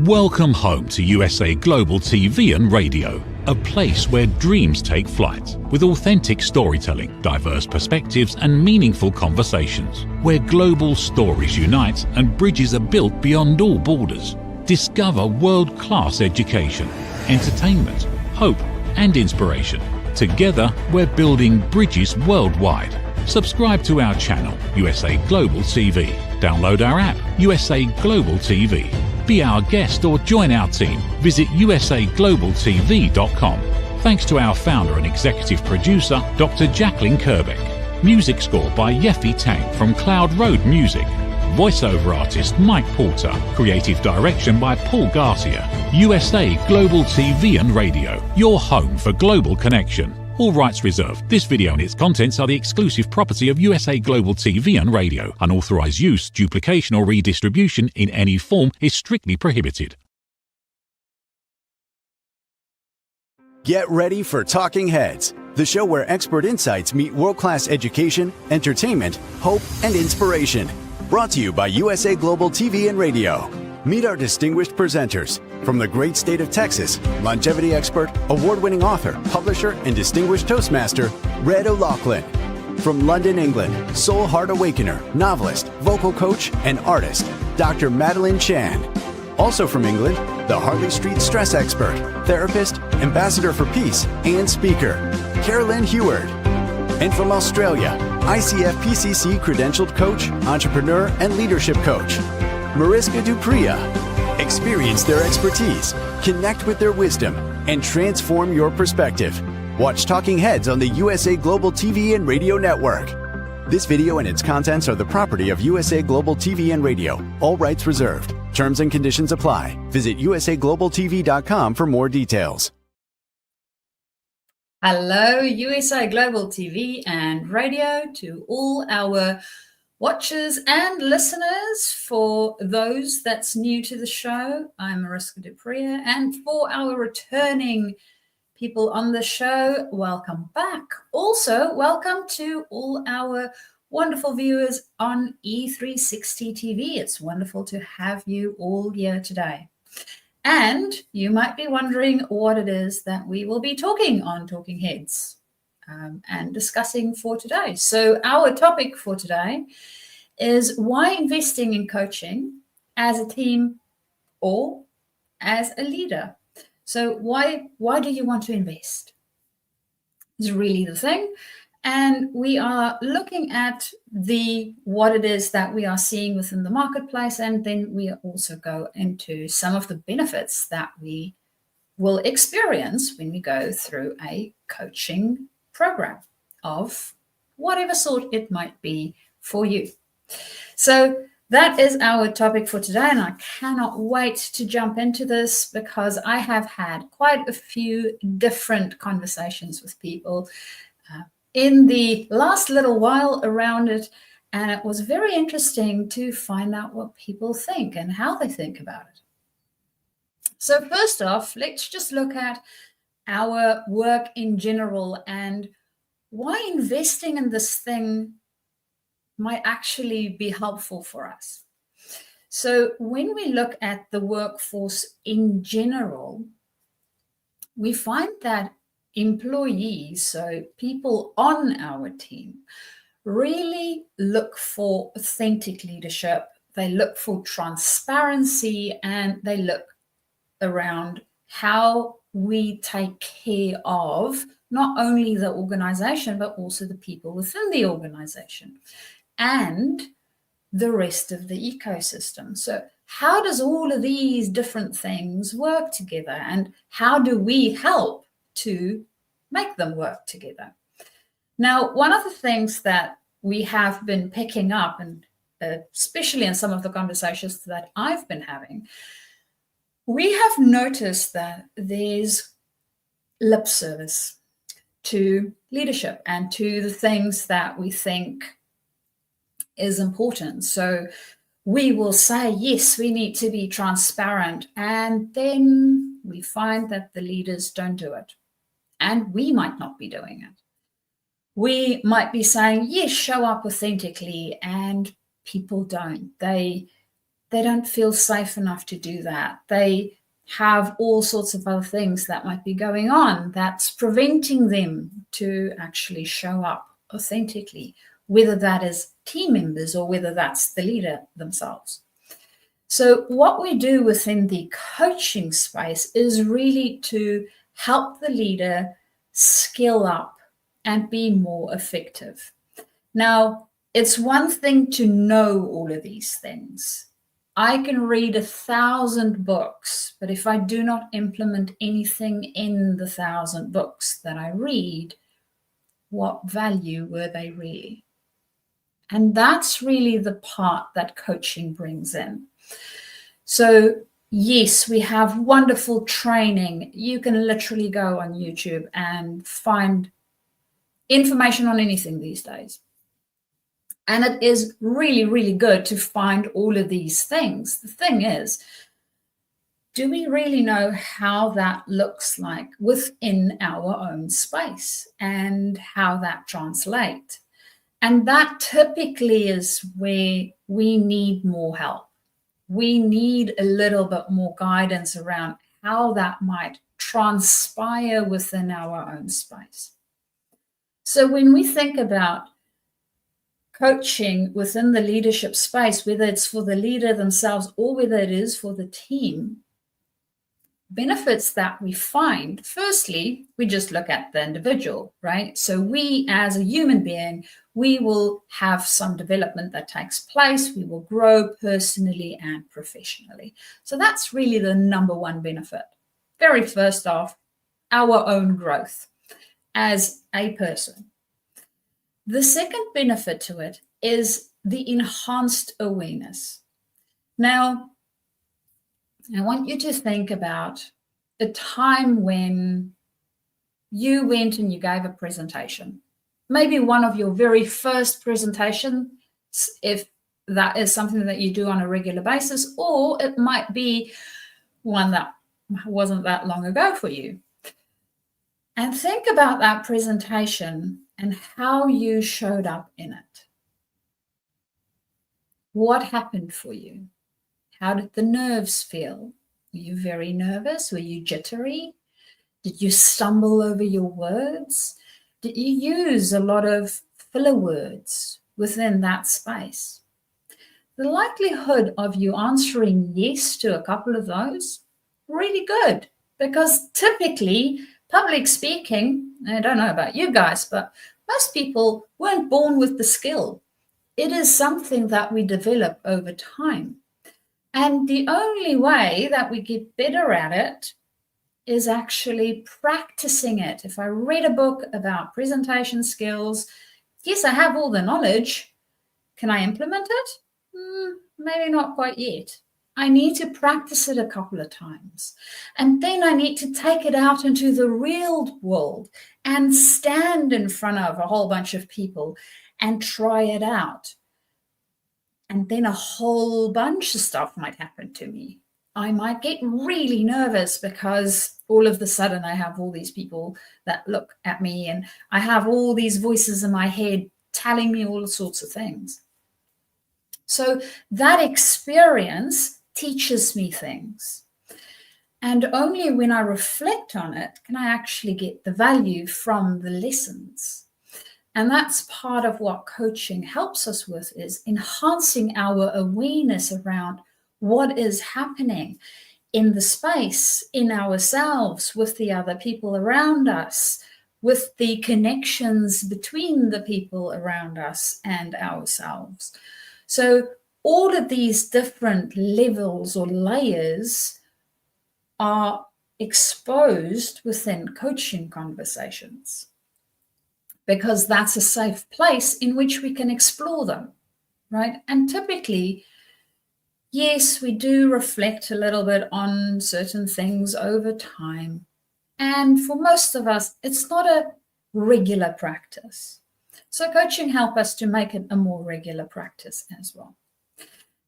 Welcome home to USA Global TV and Radio, a place where dreams take flight, with authentic storytelling, diverse perspectives and meaningful conversations, where global stories unite and bridges are built beyond all borders. Discover world-class education, entertainment, hope and inspiration. Together, we're building bridges worldwide. Subscribe to our channel, USA Global TV. Download our app, USA Global TV. Be our guest or join our team. Visit usaglobaltv.com. Thanks to our founder and executive producer, Dr. Jacqueline Kerbeck. Music score by Yeffy Tang from Cloud Road Music. Voiceover artist Mike Porter. Creative direction by Paul Garcia. USA Global TV and Radio, your home for global connection. All rights reserved. This video and its contents are the exclusive property of USA Global TV and Radio. Unauthorized use, duplication or redistribution in any form is strictly prohibited. Get ready for Talking Heads, the show where expert insights meet world-class education, entertainment, hope, and inspiration. Brought to you by USA Global TV and Radio. Meet our distinguished presenters. From the great state of Texas, longevity expert, award-winning author, publisher, and distinguished Toastmaster, Red O'Loughlin. From London, England, soul heart awakener, novelist, vocal coach, and artist, Dr. Madeline Chan. Also from England, the Harley Street stress expert, therapist, ambassador for peace, and speaker, Carolyn Heward. And from Australia, ICF PCC Credentialed Coach, entrepreneur, and leadership coach, MARISKA. Experience their expertise, connect with their wisdom, and transform your perspective. Watch Talking Heads on the USA Global TV and Radio Network. This video and its contents are the property of USA Global TV and Radio. All rights reserved. Terms and conditions apply. Visit usaglobaltv.com for more details. Hello, USA Global TV and Radio, to all our watchers and listeners. For those that's new to the show, I'm MARISKA. And for our returning people on the show, welcome back. Also, welcome to all our wonderful viewers on E360 TV. It's wonderful to have you all here today. And you might be wondering what it is that we will be talking on Talking Heads and discussing for today. So our topic for today is why investing in coaching as a team or as a leader. So why do you want to invest? Is really the thing. And we are looking at what it is that we are seeing within the marketplace, and then we also go into some of the benefits that we will experience when we go through a coaching program of whatever sort it might be for you. So that is our topic for today, and I cannot wait to jump into this because I have had quite a few different conversations with people in the last little while around it, and it was very interesting to find out what people think and how they think about it. So first off, let's just look at our work in general and why investing in this thing might actually be helpful for us. So when we look at the workforce in general, we find that employees, so people on our team, really look for authentic leadership. They look for transparency, and they look around how we take care of not only the organization, but also the people within the organization and the rest of the ecosystem. So how does all of these different things work together, and how do we help to make them work together? Now, one of the things that we have been picking up, and especially in some of the conversations that I've been having, we have noticed that there's lip service to leadership and to the things that we think is important. So we will say, yes, we need to be transparent, and then we find that the leaders don't do it. And we might not be doing it. We might be saying, yes, show up authentically, and people don't. They they don't feel safe enough to do that. They have all sorts of other things that might be going on that's preventing them to actually show up authentically, whether that is team members or whether that's the leader themselves. So what we do within the coaching space is really to help the leader skill up and be more effective. Now, it's one thing to know all of these things. I can read 1,000 books, but if I do not implement anything in the 1,000 books that I read, what value were they really? And that's really the part that coaching brings in. So yes, we have wonderful training. You can literally go on YouTube and find information on anything these days. And it is really, really good to find all of these things. The thing is, do we really know how that looks like within our own space and how that translates? And that typically is where we need more help. We need a little bit more guidance around how that might transpire within our own space. So when we think about coaching within the leadership space, whether it's for the leader themselves or whether it is for the team, benefits that we find, firstly, we just look at the individual, right? So we as a human being, we will have some development that takes place. We will grow personally and professionally. So that's really the number one benefit. Very first off, our own growth as a person. The second benefit to it is the enhanced awareness. Now, I want you to think about a time when you went and you gave a presentation. Maybe one of your very first presentations, if that is something that you do on a regular basis, or it might be one that wasn't that long ago for you. And think about that presentation and how you showed up in it. What happened for you? How did the nerves feel? Were you very nervous? Were you jittery? Did you stumble over your words? Did you use a lot of filler words within that space? The likelihood of you answering yes to a couple of those, really good, because typically public speaking, I don't know about you guys, but most people weren't born with the skill. It is something that we develop over time. And the only way that we get better at it is actually practicing it. If I read a book about presentation skills, yes, I have all the knowledge. Can I implement it? Maybe not quite yet. I need to practice it a couple of times. And then I need to take it out into the real world and stand in front of a whole bunch of people and try it out. And then a whole bunch of stuff might happen to me. I might get really nervous because all of a sudden I have all these people that look at me and I have all these voices in my head telling me all sorts of things. So that experience teaches me things. And only when I reflect on it can I actually get the value from the lessons. And that's part of what coaching helps us with, is enhancing our awareness around what is happening in the space, in ourselves, with the other people around us, with the connections between the people around us and ourselves. So all of these different levels or layers are exposed within coaching conversations, because that's a safe place in which we can explore them, right? And typically, yes, we do reflect a little bit on certain things over time. And for most of us, it's not a regular practice. So coaching helps us to make it a more regular practice as well.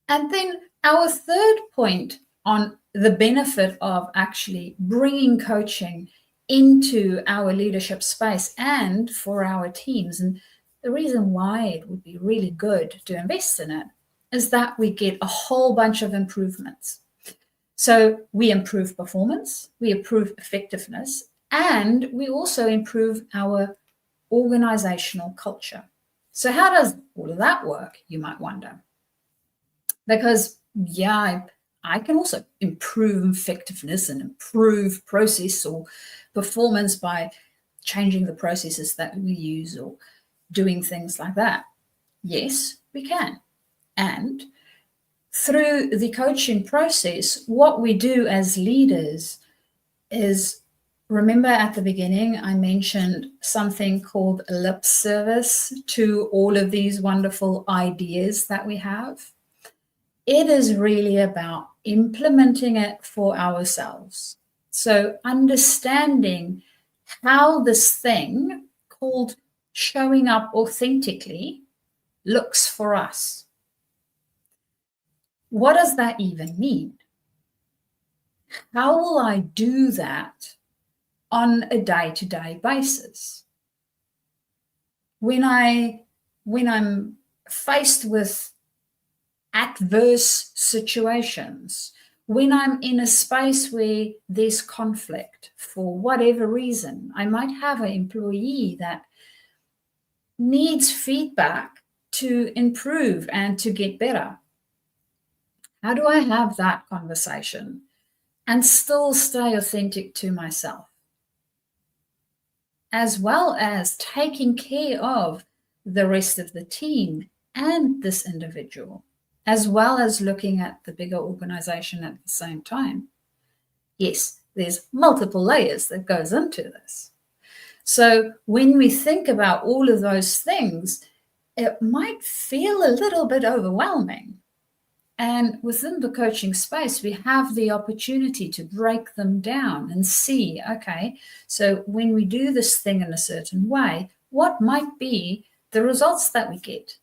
And then our third point on the benefit of actually bringing coaching into our leadership space and for our teams, and the reason why it would be really good to invest in it, is that we get a whole bunch of improvements. So we improve performance, we improve effectiveness, and we also improve our organizational culture. So how does all of that work, you might wonder? Because, yeah, I can also improve effectiveness and improve process or performance by changing the processes that we use or doing things like that. Yes, we can. And through the coaching process, what we do as leaders is, remember at the beginning, I mentioned something called lip service to all of these wonderful ideas that we have. It is really about implementing it for ourselves. So understanding how this thing called showing up authentically looks for us. What does that even mean? How will I do that on a day-to-day basis? When I'm faced with adverse situations, when I'm in a space where there's conflict for whatever reason, I might have an employee that needs feedback to improve and to get better. How do I have that conversation and still stay authentic to myself, as well as taking care of the rest of the team and this individual, as well as looking at the bigger organization at the same time? Yes, there's multiple layers that goes into this. So when we think about all of those things, it might feel a little bit overwhelming. And within the coaching space, we have the opportunity to break them down and see, okay, so when we do this thing in a certain way, what might be the results that we get?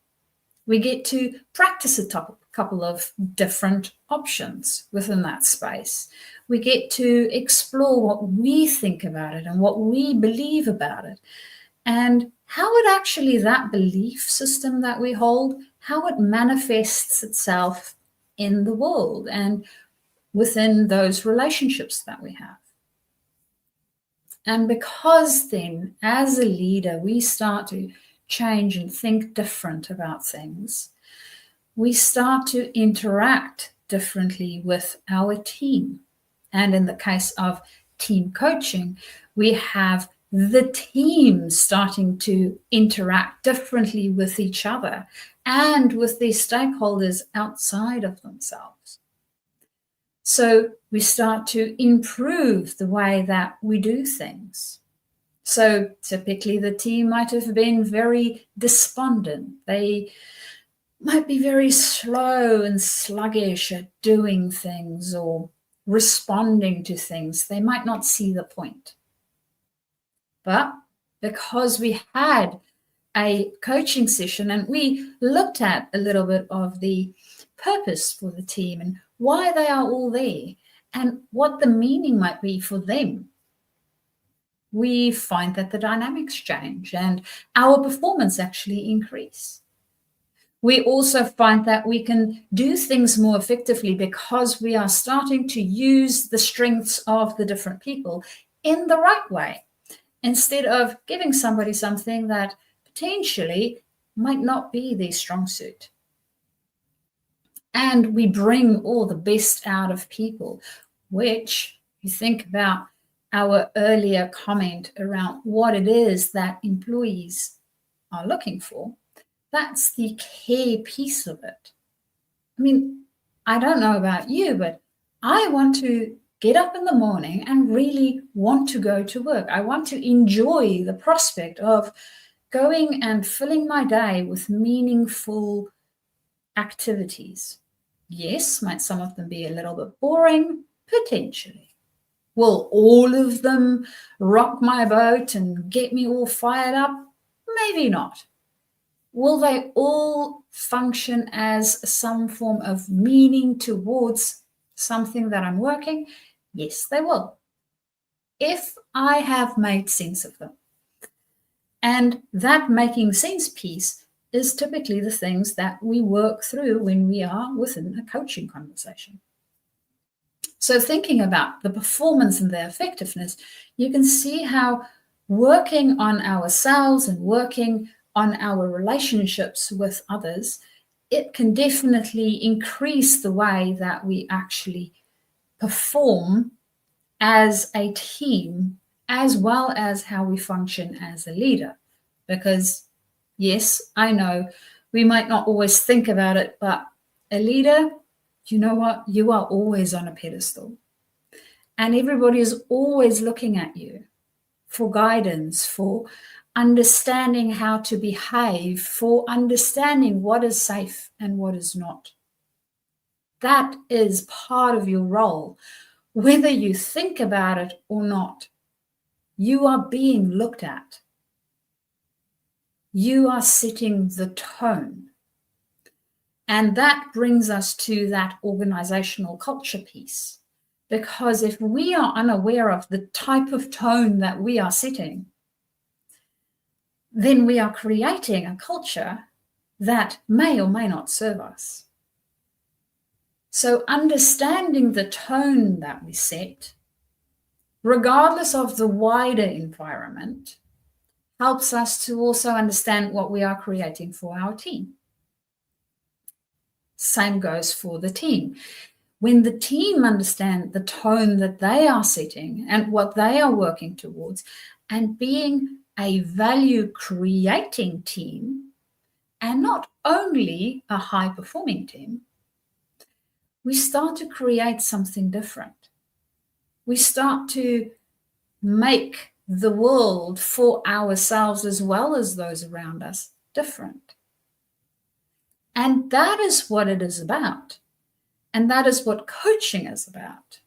We get to practice a couple of different options within that space. We get to explore what we think about it and what we believe about it, and how it actually, that belief system that we hold, how it manifests itself in the world and within those relationships that we have. And because then, as a leader, we start to change and think different about things, we start to interact differently with our team. And in the case of team coaching, we have the team starting to interact differently with each other and with their stakeholders outside of themselves. So we start to improve the way that we do things. So typically the team might have been very despondent. They might be very slow and sluggish at doing things or responding to things. They might not see the point. But because we had a coaching session and we looked at a little bit of the purpose for the team and why they are all there and what the meaning might be for them, we find that the dynamics change and our performance actually increase. We also find that we can do things more effectively because we are starting to use the strengths of the different people in the right way, instead of giving somebody something that potentially might not be their strong suit. And we bring all the best out of people, which, if you think about our earlier comment around what it is that employees are looking for, that's the care piece of it. I mean, I don't know about you, but I want to get up in the morning and really want to go to work. I want to enjoy the prospect of going and filling my day with meaningful activities. Yes, might some of them be a little bit boring? Potentially. Will all of them rock my boat and get me all fired up? Maybe not. Will they all function as some form of meaning towards something that I'm working? Yes, they will, if I have made sense of them. And that making sense piece is typically the things that we work through when we are within a coaching conversation. So thinking about the performance and the effectiveness, you can see how working on ourselves and working on our relationships with others, it can definitely increase the way that we actually perform as a team, as well as how we function as a leader. Because yes, I know we might not always think about it, but a leader, you know what? You are always on a pedestal. And everybody is always looking at you for guidance, for understanding how to behave, for understanding what is safe and what is not. That is part of your role. Whether you think about it or not, you are being looked at. You are setting the tone. And that brings us to that organizational culture piece. Because if we are unaware of the type of tone that we are setting, then we are creating a culture that may or may not serve us. So understanding the tone that we set, regardless of the wider environment, helps us to also understand what we are creating for our team. Same goes for the team. When the team understand the tone that they are setting and what they are working towards, and being a value-creating team, and not only a high-performing team, we start to create something different. We start to make the world for ourselves as well as those around us different. And that is what it is about. And that is what coaching is about.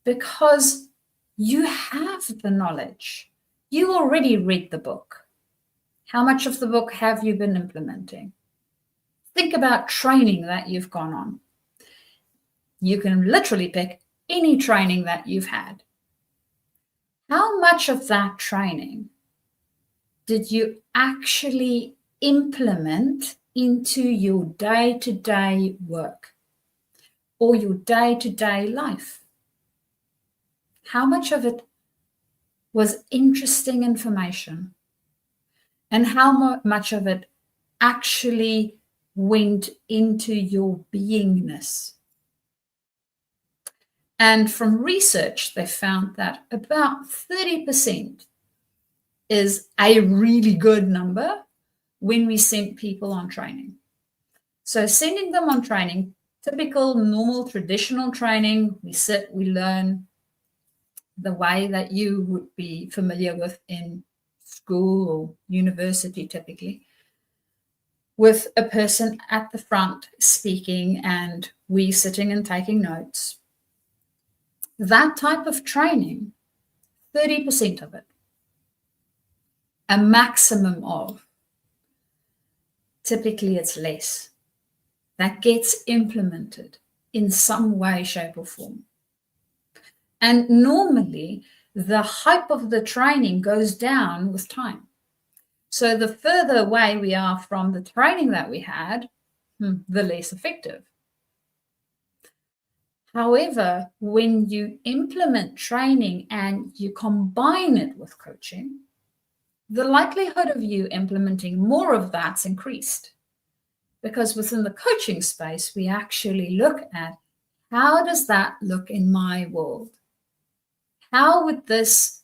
Because you have the knowledge. You already read the book. How much of the book have you been implementing? Think about training that you've gone on. You can literally pick any training that you've had. How much of that training did you actually implement into your day-to-day work or your day-to-day life? How much of it was interesting information? And how much of it actually went into your beingness? And from research, they found that about 30% is a really good number when we send people on training. So sending them on training, typical, normal, traditional training, we sit, we learn the way that you would be familiar with in school or university typically, with a person at the front speaking and we sitting and taking notes. That type of training, 30% of it, a maximum of, typically it's less, that gets implemented in some way, shape, or form. And normally, the hype of the training goes down with time. So the further away we are from the training that we had, the less effective. However, when you implement training and you combine it with coaching, the likelihood of you implementing more of that's increased. Because within the coaching space, we actually look at how does that look in my world? How would this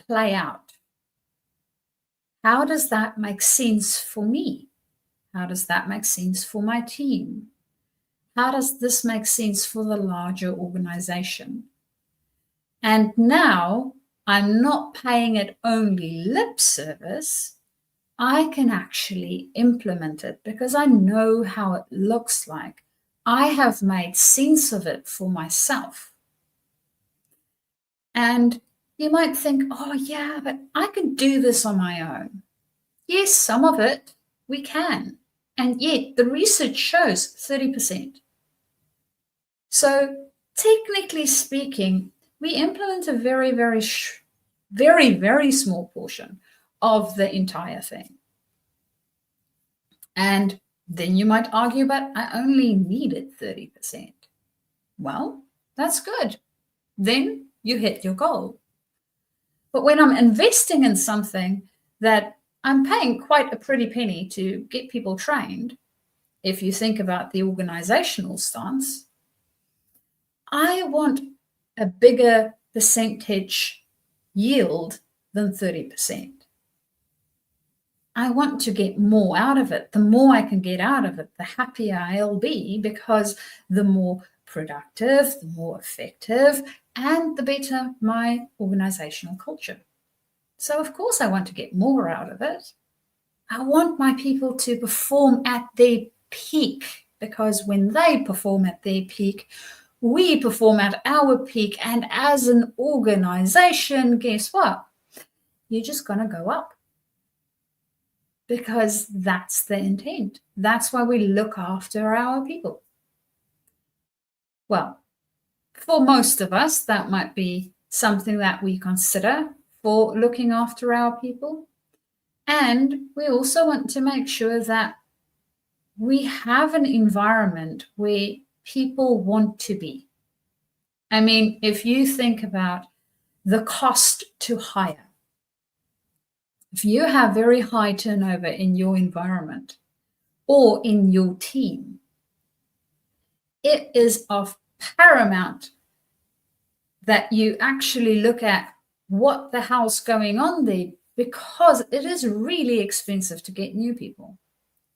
play out? How does that make sense for me? How does that make sense for my team? How does this make sense for the larger organization? And now I'm not paying it only lip service. I can actually implement it because I know how it looks like. I have made sense of it for myself. And you might think, oh yeah, but I can do this on my own. Yes, some of it we can. And yet the research shows 30%. So technically speaking, we implement a very, very small portion of the entire thing. And then you might argue, but I only needed 30%. Well, that's good. Then you hit your goal. But when I'm investing in something that I'm paying quite a pretty penny to get people trained, if you think about the organizational stance, I want a bigger percentage yield than 30%. I want to get more out of it. The more I can get out of it, the happier I'll be, because the more productive, the more effective, and the better my organizational culture. So of course I want to get more out of it. I want my people to perform at their peak, because when they perform at their peak, we perform at our peak. And as an organization, guess what? You're just going to go up, because that's the intent. That's why we look after our people. Well, for most of us, that might be something that we consider for looking after our people. And we also want to make sure that we have an environment where people want to be. I mean, if you think about the cost to hire, if you have very high turnover in your environment or in your team, it is of paramount that you actually look at what the hell's going on there, because it is really expensive to get new people.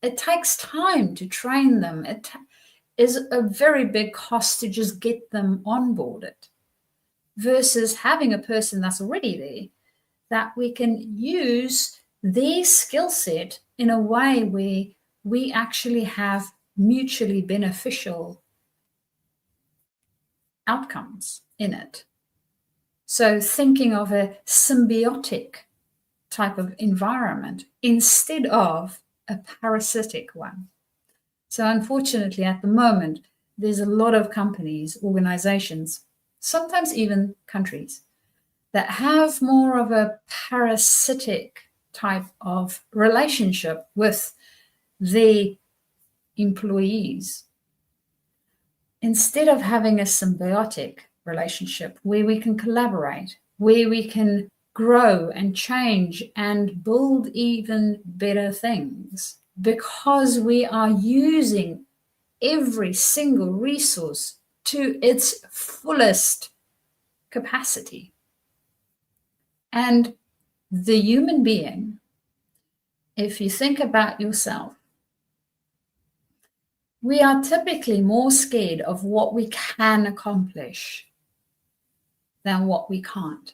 It takes time to train them. It is a very big cost to just get them onboarded, versus having a person that's already there that we can use their skill set in a way where we actually have mutually beneficial outcomes in it. So thinking of a symbiotic type of environment instead of a parasitic one. So unfortunately, at the moment, there's a lot of companies, organizations, sometimes even countries, that have more of a parasitic type of relationship with the employees, instead of having a symbiotic relationship where we can collaborate, where we can grow and change and build even better things, because we are using every single resource to its fullest capacity. And the human being, if you think about yourself, we are typically more scared of what we can accomplish than what we can't.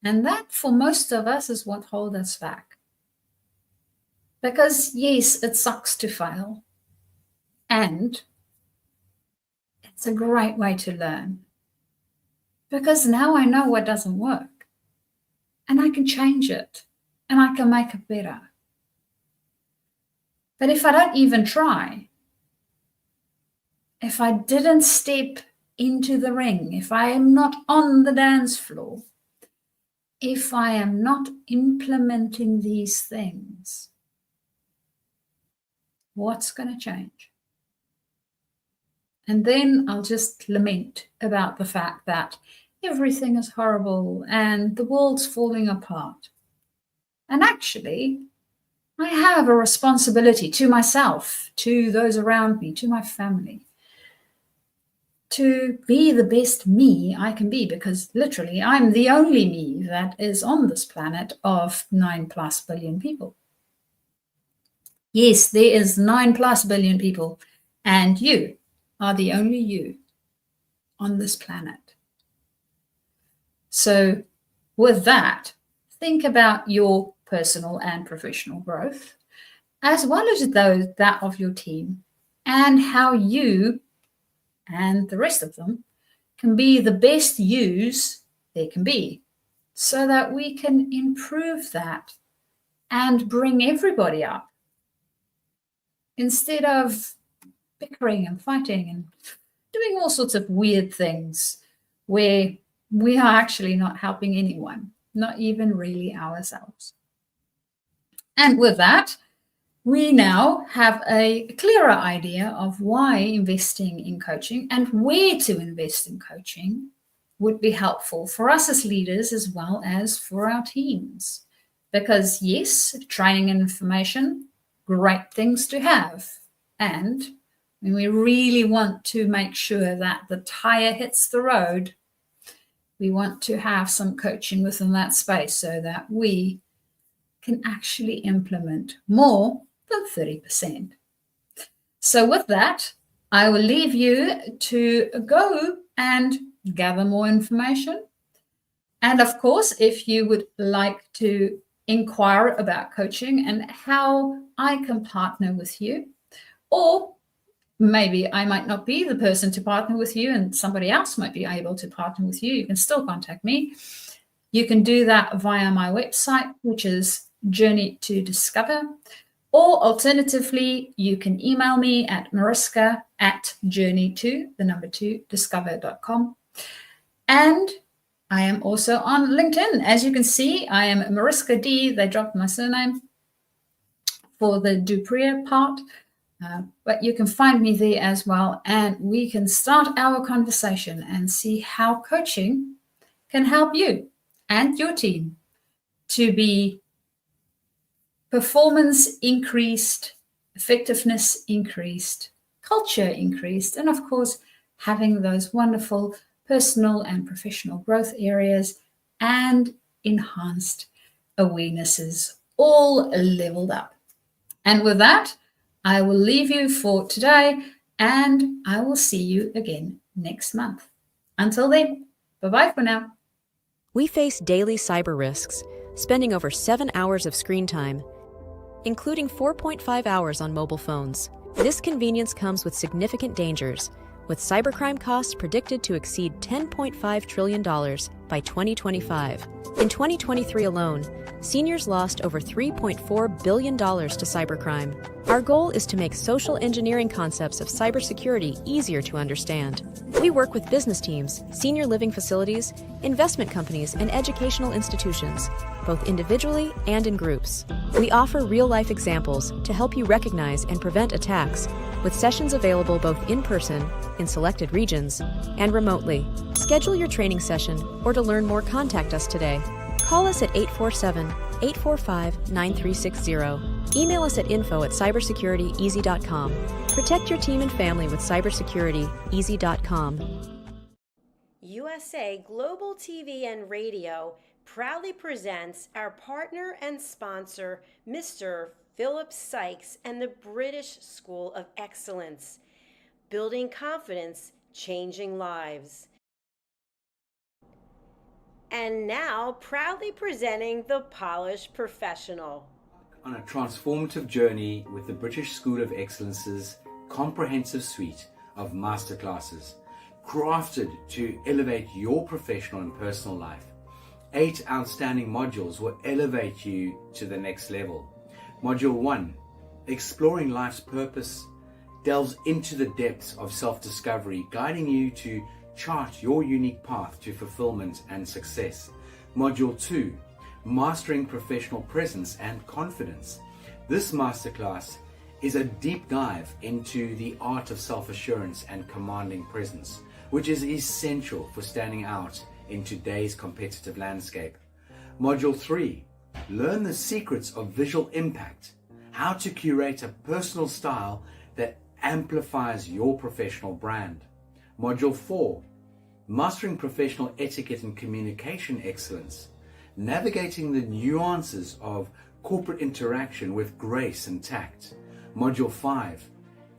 And that, for most of us, is what holds us back. Because yes, it sucks to fail. And it's a great way to learn. Because now I know what doesn't work. And I can change it. And I can make it better. But if I don't even try, if I didn't step into the ring, if I am not on the dance floor, if I am not implementing these things, what's going to change? And then I'll just lament about the fact that everything is horrible and the world's falling apart. And actually, I have a responsibility to myself, to those around me, to my family, to be the best me I can be, because literally I'm the only me that is on this planet of 9+ billion people. Yes, there is 9+ billion people, and you are the only you on this planet. So with that, think about your personal and professional growth, as well as that of your team, and how you and the rest of them can be the best yous they can be, so that we can improve that and bring everybody up, instead of bickering and fighting and doing all sorts of weird things where we are actually not helping anyone, not even really ourselves. And with that, we now have a clearer idea of why investing in coaching and where to invest in coaching would be helpful for us as leaders as well as for our teams. Because yes, training and information, great things to have. And when we really want to make sure that the tire hits the road, we want to have some coaching within that space so that we can actually implement more than 30%. So with that, I will leave you to go and gather more information. And of course, if you would like to inquire about coaching and how I can partner with you, or maybe I might not be the person to partner with you and somebody else might be able to partner with you, you can still contact me. You can do that via my website, which is Journey to Discover. Or alternatively, you can email me at mariska@journey2discover.com. And I am also on LinkedIn. As you can see, I am Mariska D. They dropped my surname for the Dupree part, but you can find me there as well. And we can start our conversation and see how coaching can help you and your team to be performance increased, effectiveness increased, culture increased, and of course, having those wonderful personal and professional growth areas and enhanced awarenesses all leveled up. And with that, I will leave you for today and I will see you again next month. Until then, bye-bye for now. We face daily cyber risks, spending over 7 hours of screen time, including 4.5 hours on mobile phones. This convenience comes with significant dangers, with cybercrime costs predicted to exceed $10.5 trillion by 2025. In 2023 alone, seniors lost over $3.4 billion to cybercrime. Our goal is to make social engineering concepts of cybersecurity easier to understand. We work with business teams, senior living facilities, investment companies, and educational institutions, both individually and in groups. We offer real-life examples to help you recognize and prevent attacks, with sessions available both in person, in selected regions, and remotely. Schedule your training session, or to learn more, contact us today. Call us at 847-845-9360. Email us at info@cybersecurityeasy.com. Protect your team and family with cybersecurityeasy.com. USA Global TV and Radio proudly presents our partner and sponsor, Mr. Philip Sykes and the British School of Excellence. Building confidence, changing lives. And now, proudly presenting the Polished Professional. On a transformative journey with the British School of Excellence's comprehensive suite of masterclasses, crafted to elevate your professional and personal life. 8 outstanding modules will elevate you to the next level. Module 1, Exploring Life's Purpose, delves into the depths of self-discovery, guiding you to chart your unique path to fulfillment and success. Module 2, Mastering Professional Presence and Confidence. This masterclass is a deep dive into the art of self-assurance and commanding presence, which is essential for standing out in today's competitive landscape. Module 3, Learn the secrets of visual impact, how to curate a personal style that amplifies your professional brand. Module 4, Mastering Professional Etiquette and Communication Excellence, navigating the nuances of corporate interaction with grace and tact. Module 5,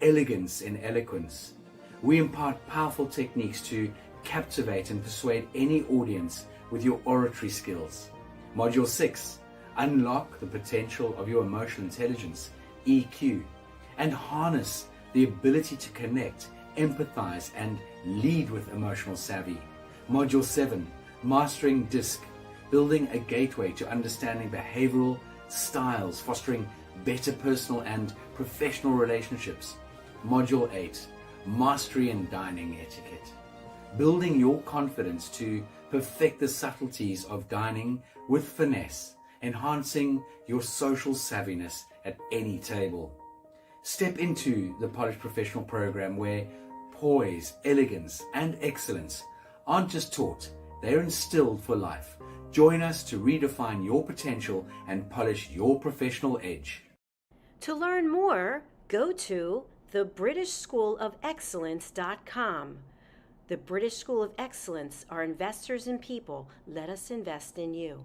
Elegance in Eloquence. We impart powerful techniques to captivate and persuade any audience with your oratory skills. Module 6, Unlock the potential of your emotional intelligence, EQ, and harness the ability to connect, empathize, and lead with emotional savvy. Module 7, Mastering DISC, building a gateway to understanding behavioral styles, fostering better personal and professional relationships. Module 8, Mastery in Dining Etiquette, building your confidence to perfect the subtleties of dining with finesse, enhancing your social savviness at any table. Step into the Polished Professional program where poise, elegance, and excellence aren't just taught, they're instilled for life. Join us to redefine your potential and polish your professional edge. To learn more, go to thebritishschoolofexcellence.com. The British School of Excellence are investors in people. Let us invest in you.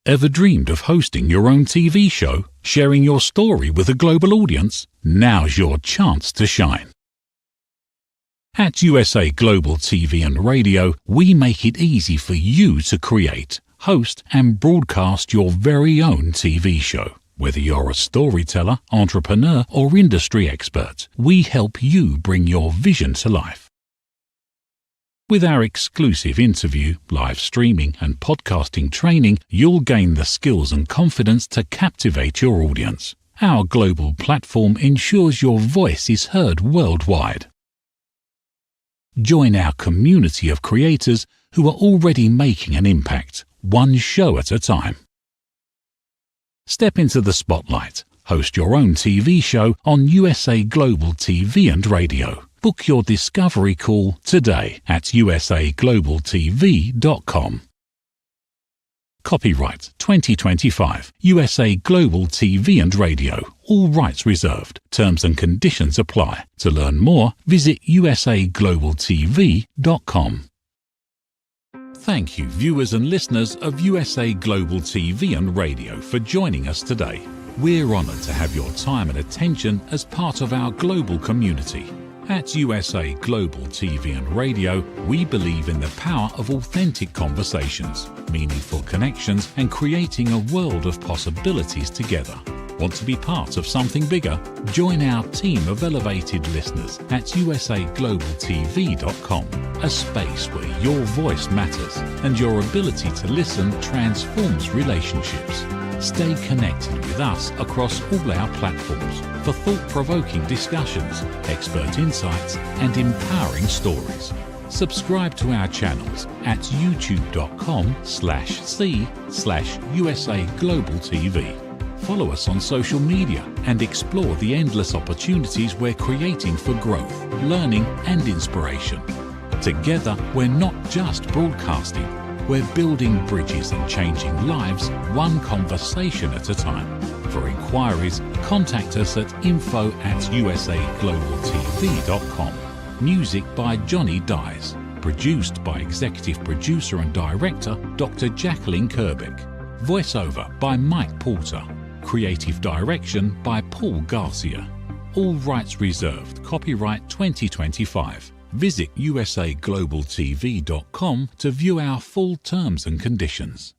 Ever dreamed of hosting your own TV show, sharing your story with a global audience? Now's your chance to shine. At USA Global TV and Radio, we make it easy for you to create, host, and broadcast your very own TV show. Whether you're a storyteller, entrepreneur, or industry expert, we help you bring your vision to life. With our exclusive interview, live streaming, and podcasting training, you'll gain the skills and confidence to captivate your audience. Our global platform ensures your voice is heard worldwide. Join our community of creators who are already making an impact, one show at a time. Step into the spotlight. Host your own TV show on USA Global TV and Radio. Book your discovery call today at usaglobaltv.com. Copyright 2025 USA Global TV and Radio. All rights reserved. Terms and conditions apply. To learn more, visit usaglobaltv.com. Thank you, viewers and listeners of USA Global TV and Radio, for joining us today. We're honored to have your time and attention as part of our global community. At USA Global TV and Radio, we believe in the power of authentic conversations, meaningful connections, and creating a world of possibilities together. Want to be part of something bigger? Join our team of elevated listeners at usaglobaltv.com, a space where your voice matters and your ability to listen transforms relationships. Stay connected with us across all our platforms for thought-provoking discussions, expert insights, and empowering stories. Subscribe to our channels at youtube.com/c/usaglobaltv. Follow us on social media and explore the endless opportunities we're creating for growth, learning, and inspiration. Together, we're not just broadcasting, we're building bridges and changing lives one conversation at a time. For inquiries, contact us at info@usaglobaltv.com. Music by Johnny Dies. Produced by Executive Producer and Director Dr. Jacqueline Kerbeck. Voiceover by Mike Porter. Creative Direction by Paul Garcia. All rights reserved. Copyright 2025. Visit usaglobaltv.com to view our full terms and conditions.